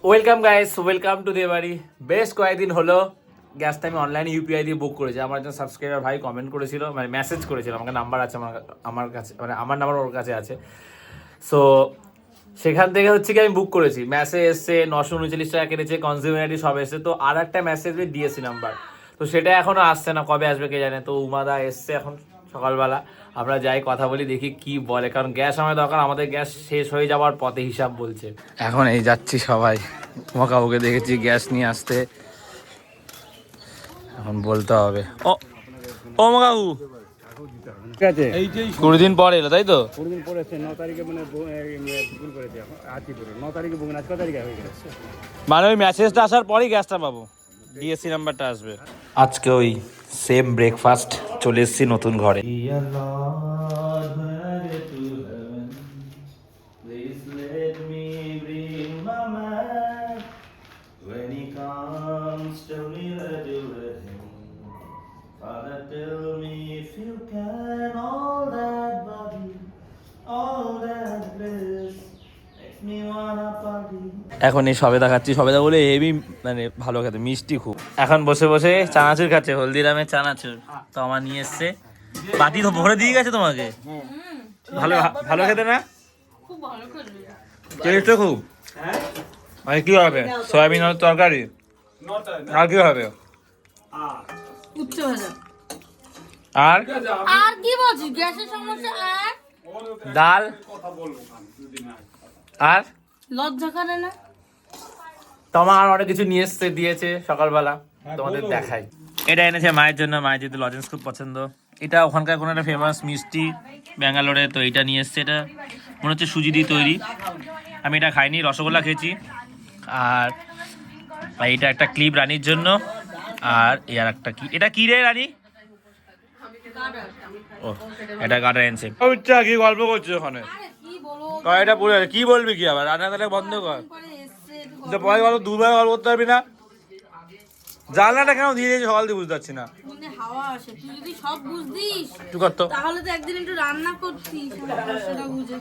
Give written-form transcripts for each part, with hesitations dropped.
Welcome guys, welcome to দে বাড়ি। বেশ কয়েকদিন হলো গ্যাসটা আমি অনলাইনে ইউপিআই দিয়ে বুক করেছি। আমার একজন সাবস্ক্রাইবার ভাই কমেন্ট করেছিল, মানে মেসেজ করেছিল, আমাকে নাম্বার আছে আমার কাছে, মানে আমার নাম্বার ওর কাছে আছে। সো সেখান থেকে হচ্ছে কি আমি বুক করেছি, মেসেজ এসছে 939 টাকা কেটেছে, কনজিউমার আইডি সব এসছে। তো আর একটা মেসেজ ডিএসসি নাম্বার, তো সেটা এখনো আসছে না, কবে আসবে কে জানে। তো উমাদা এসছে এখন সকালবেলা, আমরা যাই কথা বলি, দেখি কি বলে, কারণ গ্যাস আমার দরকার, আমাদের গ্যাস শেষ হয়ে যাওয়ার পথে হিসাব বলছে। এখন এই যাচ্ছি সবাই, তোমার কাউকে দেখেছি গ্যাস নিয়ে আসতে, এখন বলতে হবে। ও ও কাকু, ঠিক আছে, 20 দিন পরে এলো তাই তো? 20 দিন পরে 9 তারিখে মানে ভুল করেছে, আজকে করে 9 তারিখে বুকিং, আজ কত তারিখে হয়ে গেছে? মানে ওই মেসেজটা আসার পরেই গ্যাসটা পাবো, ডিএসসি নাম্বারটা আসবে। আজকে ওই সেম ব্রেকফাস্ট, চলে এসেছি নতুন ঘরে। এখন এই সবেদা খাচ্ছি, সবেদা বলে হেভি, মানে ভালো খেতে, মিষ্টি খুব। এখন বসে বসে চানাচুর খাচ্ছে, হলদিরামের চানাচুর। তো আমার নিয়ে এসছে, বাটি তো ভরে দিয়ে গেছে তোমাকে। ভালো ভালো খেতে না? টেস্টও খুব। মানে কি হবে, সয়াবিন আর তরকারি, আর কি হবে? উচ্চ ভাজা আর আর কি বলছি, গ্যাসের সমস্যা আর ডাল আর লজ্জা করে না? তোমার অনেক কিছু নিয়ে এসছে, দিয়েছে সকালবেলা, তোমাদের দেখাই। এটা এনেছে মায়ের জন্য, মায়ের যেহেতু লজেন্স খুব পছন্দ। এটা ওখানকার কোনো একটা ফেমাস মিষ্টি ব্যাঙ্গালোরে, তো এটা নিয়ে এসছে। এটা মনে হচ্ছে সুজি দিয়ে তৈরি, আমি এটা খাইনি, রসগোল্লা খেয়েছি। আর এটা একটা ক্লিপ রানীর জন্য, আর আর একটা কি, এটা কি রে রানী? ও, এটা গাটা এনেছে। কি গল্প করছো ওখানে? কি বলো, এটা পুরো কি বলবি, কি আবার রান্না তাহলে বন্ধ কর। পরে এসছে পরে গল্প দুবার গল্প করতে পারবি না? জানলাটা কেন দিয়ে দিয়েছি সকাল দিয়ে বুঝতে পারছি না। মনে হাওয়া আসে, তুই যদি সব বুঝতিস তুই করতো, তাহলে তো একদিন একটু রান্না করতিস, সেটা বুঝে।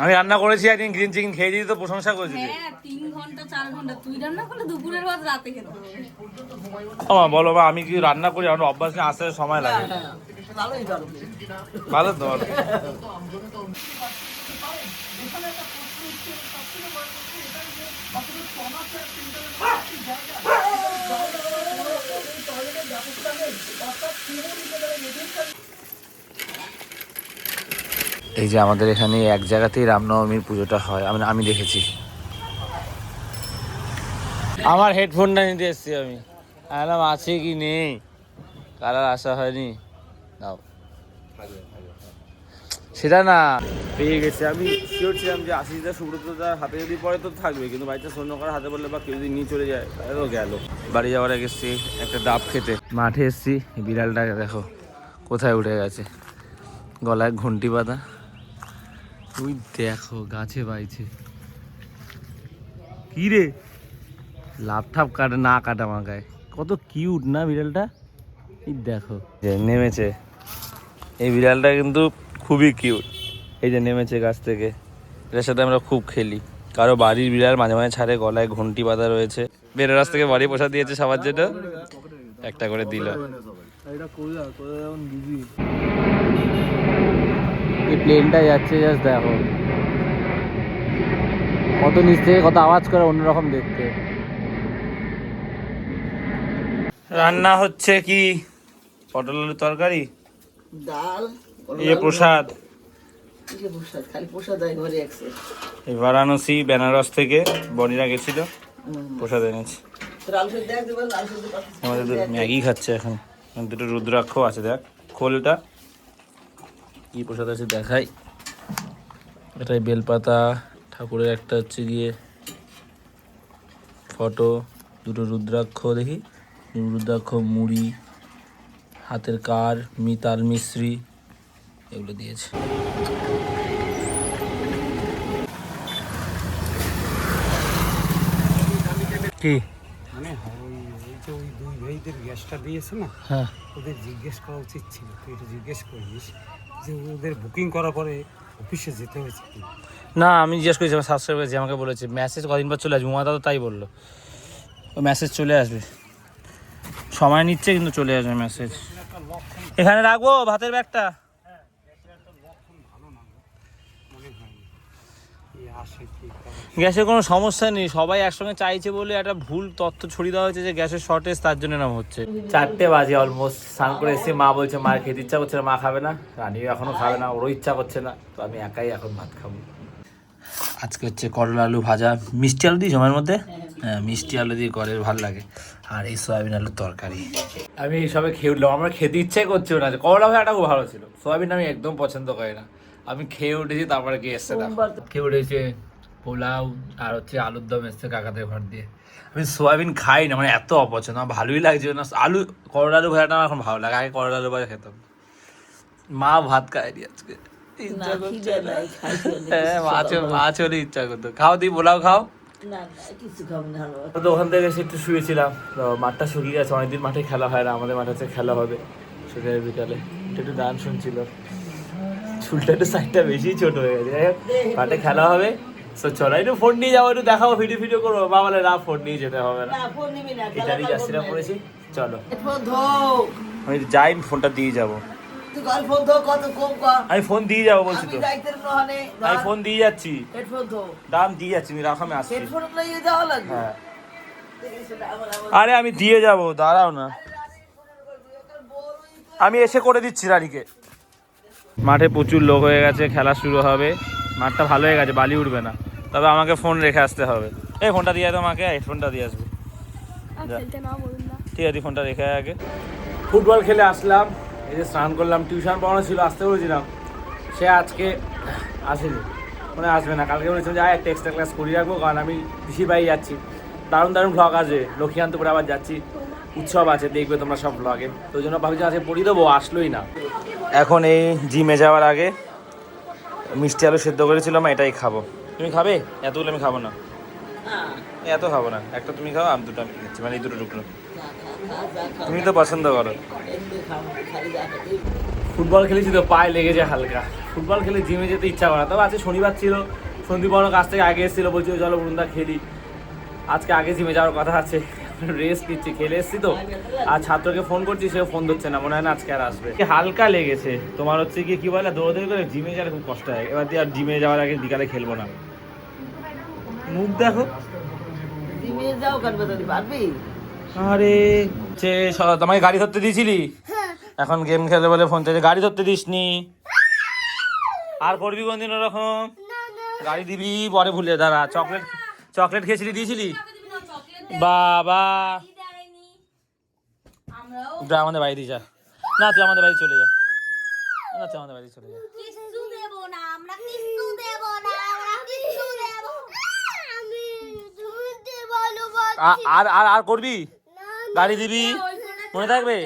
আমি রান্না করেছি একদিন, গ্রিন চিকেন খেয়ে দিই তো প্রশংসা করেছি। হ্যাঁ, 3 ঘন্টা 4 ঘন্টা তুই রান্না করলে দুপুরের ভাত রাতে খেতে হবে। বলো মা, আমি কি রান্না করি, আমার অভ্যাস নিয়ে আসতে সময় লাগে। ভালো তো, ভালো। এই যে আমাদের এখানে এক জায়গাতেই রামনবমীর পুজোটা হয়, আমি দেখেছি। আমার হেডফোনটা নিতে এসছি আমি, আলাম আছে কি নেই, কালার আসা হয়নি, নাও। সেটা না, পেয়ে গেছে। আমি শিওর ছিলাম যে আশিসদা সুব্রতদার হাতে যদি পড়ে তো থাকবে, কিন্তু বাড়িতে অন্য কারোর হাতে পড়লে বা কেউ যদি নিয়ে চলে যায় তাহলে গেল। বাড়ি যাওয়ার আগে এসছি একটা ডাব খেতে, মাঠে এসছি। বিড়ালটাকে দেখো কোথায় উঠে গেছে, গলায় ঘন্টি বাঁধা। তুই দেখো গাছে বাইছে, কি রে লাভ ঠাপ কাটে না কাটা আমার গায়ে, কত কিউট না বিড়ালটা। এই দেখো যে নেমেছে, এই বিড়ালটা কিন্তু খুবই কিউট। এই যে নেমেছে গাছ থেকে, এটার সাথে আমরা খুব খেলি। কারো বাড়ির বিড়াল মাঝে মাঝে ছাড়ে, গলায় ঘন্টি বাঁধা রয়েছে। বেড়ে রাস থেকে বাড়ি পোষা দিয়েছে সবার জন্য, একটা করে দিল। এই প্লেনটা যাচ্ছে, জাস্ট দেখো কত নিচ থেকে কত আওয়াজ করে, অন্যরকম দেখতে। রান্না হচ্ছে কি, পটল আলুর তরকারি, ডাল, এই প্রসাদ, খালি প্রসাদ হয় ঘরে একসে। এই বারাণসী বেনারস থেকে বনিরা গেছিল, প্রসাদ এনেছে। আমাদের ম্যাগি খাচ্ছে এখন। দুটো রুদ্রাক্ষ আছে, দেখ খোলটা কি প্রসাদ আছে দেখাই। এটাই বেলপাতা, ঠাকুরের একটা হচ্ছে গিয়ে ফটো, দুটো রুদ্রাক্ষ, দেখি রুদ্রাক্ষ, মুড়ি, হাতের কার, মিতাল মিশ্রি, এগুলো দিয়েছে। কি মানে ওই যে ওই দুই ভাইদের গ্যাসটা দিয়েছে না, হ্যাঁ, ওদের জিজ্ঞেস করা উচিত ছিল, তুই এটা জিজ্ঞেস করিস যে ওদের বুকিং করার পরে অফিসে যেতে হয়েছে কি। না আমি জিজ্ঞেস করেছি, আমার সাবস্ক্রাইব করেছি, আমাকে বলেছে মেসেজ কদিন পর চলে আসবে, উমাদা তো তাই বললো, ও মেসেজ চলে আসবে, সময় নিচ্ছে কিন্তু চলে আসবে মেসেজ। এখানে রাখবো ভাতের ব্যাগটা। গ্যাসের কোনো সমস্যা নেই, সবাই একসঙ্গে চাইছে বলে একটা ভুল তথ্য ছড়িয়ে দেওয়া হয়েছে যে গ্যাসের শর্টেজ, তার জন্য নাম হচ্ছে। 4টে বাজে অলমোস্ট, স্নান করে এসে মা বলছে মার খেতে ইচ্ছা করছে না, মা খাবে না, রানিও এখনো খাবে না, ওরও ইচ্ছা করছে না, তো আমি একাই এখন ভাত খাবো। আজকে হচ্ছে করলা আলু ভাজা, মিষ্টি আলু দিই সময়ের মধ্যে, হ্যাঁ মিষ্টি আলু দিয়ে করে ভালো লাগে, আর এই সয়াবিন আলুর তরকারি। আমি এইসবে খেয়ে উঠলাম, আমার খেতে ইচ্ছাই করছিল না। করলা ভাজাটা খুব ভালো ছিল, সয়াবিন আমি একদম পছন্দ করি না। আমি খেয়ে উঠেছি, তারপরে গিয়ে এসছে খেয়ে উঠেছে পোলাও আর হচ্ছে আলুর দম এসছে কাকাদের ঘর দিয়ে। আমি সোয়াবিন খাই না, মানে এত অপছন্দ, আমার ভালোই লাগছে না। আলু করলা আলু ভাজাটা আমার এখন ভালো লাগে, আগে করলা আলু ভাজা খেতাম। মা ভাত খায়নি আজকে, ইচ্ছা করছে না। হ্যাঁ মাছ হলে ইচ্ছা করতো। খাও দি পোলাও খাও। তো ওখান থেকে এসে একটু শুয়েছিলাম, তো মাঠটা শুকিয়ে গেছে, অনেকদিন মাঠে খেলা হয় না, আমাদের মাঠে খেলা হবে সেখানে বিকালে। একটু গান শুনছিল, চুলটা একটু সাইডটা বেশি ছোট হয়ে গেছে। যাই হোক মাঠে খেলা হবে, তো চলো একটু ফোন নিয়ে যাবো, একটু দেখাবো, ভিডিও করবো। মা বলে না ফোন নিয়ে যেতে হবে না, এটারই জার্সিটা পড়েছি, চলো আমি যাই ফোনটা দিয়ে যাবো। আমি ফোন দিয়ে যাবো বলছি তো, আমি ফোন দিয়ে যাচ্ছি, দাম দিয়ে যাচ্ছি, তুমি রাখো আমি আসছি। হ্যাঁ আরে আমি দিয়ে যাবো, দাঁড়াও না, আমি এসে করে দিচ্ছি রানীকে। মাঠে প্রচুর লোক হয়ে গেছে, খেলা শুরু হবে, মাঠটা ভালো হয়ে গেছে, বালি উঠবে না, তবে আমাকে ফোন রেখে আসতে হবে। এই ফোনটা দিয়ে আসবো আমাকে, হেডফোনটা দিয়ে আসবো, ঠিক আছে ফোনটা রেখে আগে। ফুটবল খেলে আসলাম, এই যে স্নান করলাম, টিউশন পড়ানো ছিল, আসতে বলেছিলাম, সে আজকে আসেনি, মানে আসবে না। কালকে বলেছিলাম যে একটা এক্সট্রা ক্লাস করিয়ে রাখবো, কারণ আমি পিসির বাড়ি যাচ্ছি, দারুণ দারুণ ভ্লগ আছে, লক্ষ্মীকান্তপুরে আবার যাচ্ছি, উৎসব আছে, দেখবে তোমরা সব ভ্লগে, তো ওই জন্য ভাবছি আজকে পড়িয়ে দেবো, আসলোই না। এখন এই জিমে যাওয়ার আগে মিষ্টি আলু সেদ্ধ করেছিলাম, এটাই খাবো। তুমি খাবে? এতগুলো আমি খাবো না, এত খাবো না, একটা তুমি খাও, আমি দুটো আমি খাচ্ছি, মানে এই দুটো টুকরো, তুমি তো পছন্দ করো। ফুটবল খেলেছি তো পায়ে লেগেছে হালকা, ফুটবল খেলে জিমে যেতে ইচ্ছা করে, তবে আজকে শনিবার ছিল, সন্দীপনের কাছ থেকে আগে এসেছিলো, বলছি চলো বৃন্দা খেলি, আজকে আগে জিমে যাওয়ার কথা আছে, রেস্ট নিচ্ছি, খেলে এসেছি তো। আর ছাত্রকে ফোন করছি, সেও ফোন ধরছে না, মনে হয় না আজকে আর আসবে। হালকা লেগেছে, তোমার হচ্ছে কি বলে দৌড়াদৌড়ি করে জিমে গেলে খুব কষ্ট হয়, এবার দিয়ে আর জিমে যাওয়ার আগে বিকালে খেলবো না। মুখ দেখো, আরে সে তোমাকে গাড়ি ধরতে দিয়েছিলি, এখন গেম খেলে বলে ফোন চাইছে, গাড়ি ধরতে দিসনি, আর করবি কোনদিন ওরকম? গাড়ি দিবি পরে ভুলে, দাঁড়া, চকলেট খেয়েছিলি, দিয়েছিলি? বাবা যা আমাদের বাড়ি দিয়ে যা, না তুই আমাদের বাড়ি চলে যা, না তুই আমাদের বাড়ি চলে যা। আর আর আর করবি, গাড়ি দিবি, মনে থাকবে।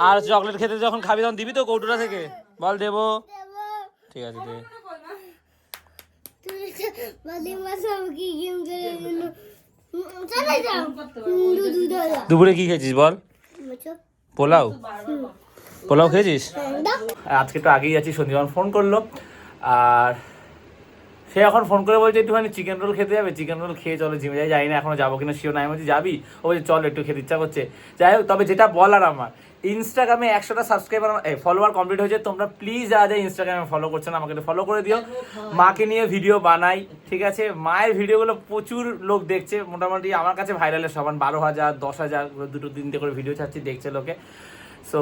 আর চকলেট খেতে যখন খাবি তখন দিবি তো কৌটোটা থেকে, বল দেবো, ঠিক আছে দে। দুপুরে কি খেয়েছিস বল? পোলাও, পোলাও খেয়েছিস? আজকে তো আগেই যাচ্ছি, সন্দীপন ফোন করলো, আর সে এখন ফোন করে বলছে একটুখানি চিকেন রোল খেতে যাবে, চিকেন রোল খেয়ে চলো জিমে যাই, জানি না এখনো যাবো কিনা শিওর নাই, বলছি যাবি? ও বলছে চলো একটু খেতে ইচ্ছা করছে। যাই হোক, তবে যেটা বলার, আমার ইনস্টাগ্রামে 100টা সাবস্ক্রাইবার ফলোয়ার কমপ্লিট হয়েছে, তোমরা প্লিজ যারা ইনস্টাগ্রামে ফলো করছো না আমাকে ফলো করে দিও। মাকে নিয়ে ভিডিও বানাই, ঠিক আছে, মায়ের ভিডিওগুলো প্রচুর লোক দেখছে, মোটামুটি আমার কাছে ভাইরালের সমান 12,000 10,000 দুটো তিনটে করে ভিডিও ছাড়ছি, দেখছে লোকে। সো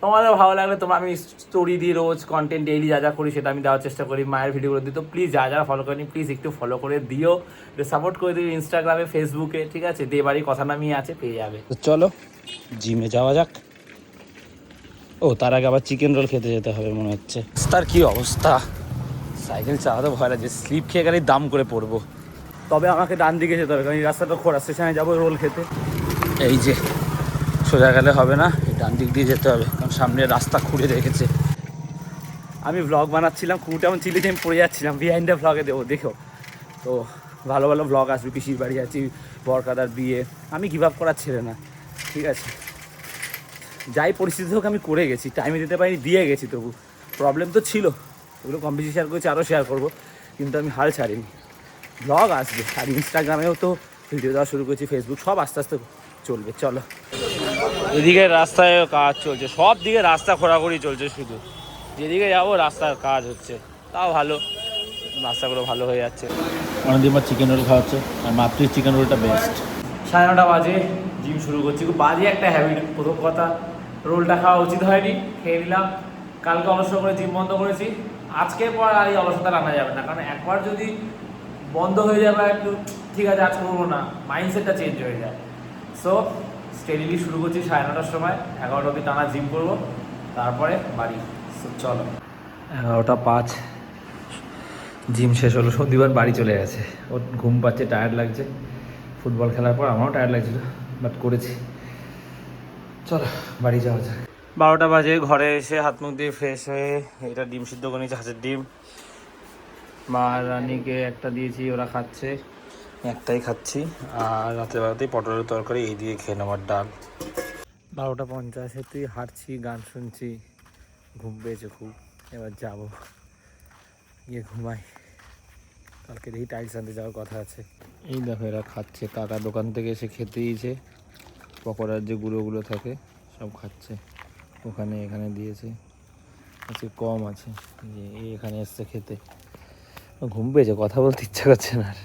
তোমাদের ভালো লাগলে তোমরা, আমি স্টোরি দিই রোজ, কন্টেন্ট ডেইলি যা যা করি সেটা আমি দেওয়ার চেষ্টা করি, মায়ের ভিডিওগুলো দিই, তো প্লিজ যারা ফলো করেনি প্লিজ একটু ফলো করে দিও, সাপোর্ট করে দিও ইনস্টাগ্রামে, ফেসবুকে, ঠিক আছে, দেবাড়ি কথা নামই আছে, পেয়ে যাবে। তো চলো জিমে যাওয়া যাক। ও তার আগে আবার চিকেন রোল খেতে যেতে হবে মনে হচ্ছে। তার কি অবস্থা, সাইকেল চালাতে ভয় লাগছে, স্লিপ খেয়ে গেলেই দাম করে পড়বো। তবে আমাকে ডান দিকে যেতে হবে, কারণ এই রাস্তাটা খোঁড়া, স্টেশনে যাবো রোল খেতে। এই যে সোজা গেলে হবে না, ডান দিক দিয়ে যেতে হবে, কারণ সামনে রাস্তা খুঁড়ে রেখেছে। আমি ভ্লগ বানাচ্ছিলাম, খুঁটে এমন চিলি টাইম পড়ে যাচ্ছিলাম, বিহাইন্ড দ্য ভ্লগে দেবো, দেখো তো ভালো ভালো ভ্লগ আসবে, পিসির বাড়ি আছি, বরকাদার বিয়ে, আমি গিভ আপ করার ছেলে না, ঠিক আছে, যাই পরিস্থিতি হোক আমি করে গেছি, টাইমে দিতে পারিনি, দিয়ে গেছি, তবু প্রবলেম তো ছিল, ওগুলো কম বেশি শেয়ার করেছি, আরও শেয়ার করবো। কিন্তু আমি হাল ছাড়িনি। ব্লগ আসবে, আর ইনস্টাগ্রামেও তো ভিডিও দেওয়া শুরু করছি, ফেসবুক, সব আস্তে আস্তে চলবে। চলো, এদিকে রাস্তায় কাজ চলছে, সব দিকে রাস্তা খোঁড়াখুড়ি চলছে, শুধু যেদিকে যাবো রাস্তার কাজ হচ্ছে। তাও ভালো, রাস্তাগুলো ভালো হয়ে যাচ্ছে। অনেকদিন পর চিকেন রোল খাওয়াচ্ছে, আর মাত্রই চিকেন রোলটা বেস্ট। 9:30 বাজে, জিম শুরু করছি। খুব বাজে একটা হ্যাবিট। প্রথম কথা, রোলটা খাওয়া উচিত হয়নি, খেয়ে নিলাম। কালকে অলস করে জিম বন্ধ করেছি। আজকের পর আর এই অলসতা রাখা যাবে না, কারণ একবার যদি বন্ধ হয়ে যাবে একটু ঠিক আছে আজ করবো না, মাইন্ডসেটটা চেঞ্জ হয়ে যায়। সো স্টেডিলি শুরু করছি 9:30টার সময়, 11টা অবধি টানা জিম করবো, তারপরে বাড়ি। সো চলো, 11:05 জিম শেষ হলো। সন্দীপবার বাড়ি চলে গেছে, ওর ঘুম পাচ্ছে, টায়ার্ড লাগছে। ফুটবল খেলার পর আমারও টায়ার্ড লাগছিল, বাট করেছি। চলো বাড়ি যাওয়া যাক। 12টা বাজে, ঘরে এসে হাত মুখ দিয়ে ফ্রেশ হয়ে এটা ডিম সিদ্ধ করে নিয়েছি, হাঁসের ডিম। মা রানীকে একটা দিয়েছি, ওরা খাচ্ছে, একটাই খাচ্ছি। আর রাতের বেলাতেই পটলের তরকারি, এই দিয়ে খেয়ে নেওয়ার ডাল। 12:50 তুই হাঁটছি, গান শুনছি, ঘুম পেয়েছে খুব। এবার যাবো, গিয়ে ঘুমাই। কালকে দেখি টাইলস আনতে যাওয়ার কথা আছে। এই দেখো এরা খাচ্ছে, কাকা দোকান থেকে এসে খেতে দিয়েছে, পকোড়ার যে গুঁড়োগুলো থাকে সব খাচ্ছে। ওখানে এখানে দিয়েছে, আজকে কম আছে, যে এই এখানে এসছে খেতে। ঘুম পেয়েছে, কথা বলতে ইচ্ছা করছে না আর।